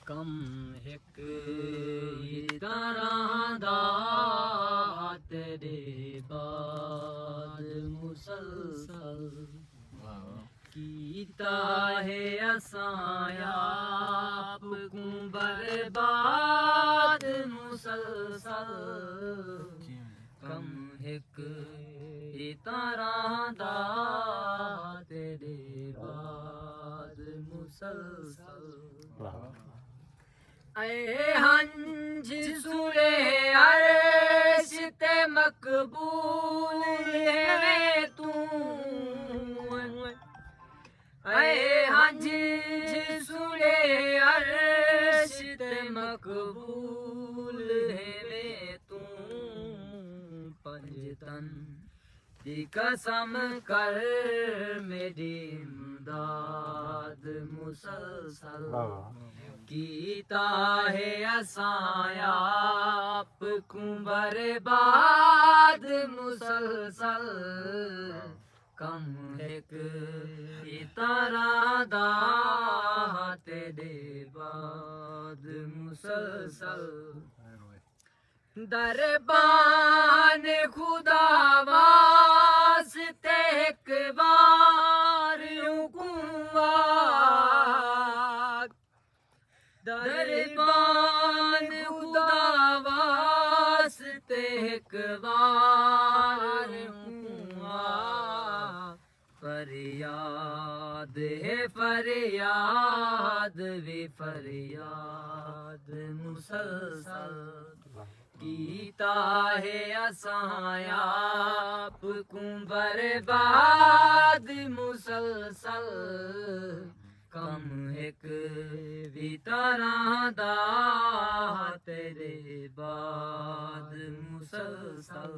कम एक ही तरह दा तेरे बाद मुसलसल कीता है असां आप को बर्बाद मुसलसल कम एक ही तरह दा तेरे बाद मुसलसल ऐ हंज सुरे अर्श ते मकबूल है तू ऐ हंज सुरे अर्श ते मकबूल है तू पंजतन दी कसम कर मेरी इमदाद मुसलसल कीता है असां आप को बर्बाद मुसलसल कम एक ही तरह दा तेरे बाद मुसलसल दरबान खुदा वास्ते एक बार हुकुमा दरबान खुदा वास्ते एक बार हुआ फरियाद है फरियाद वे फरियाद मुसलसल कीता है असां आप को बर्बाद मुसलसल कम एक भी तरह दा तेरे बाद मुसलसल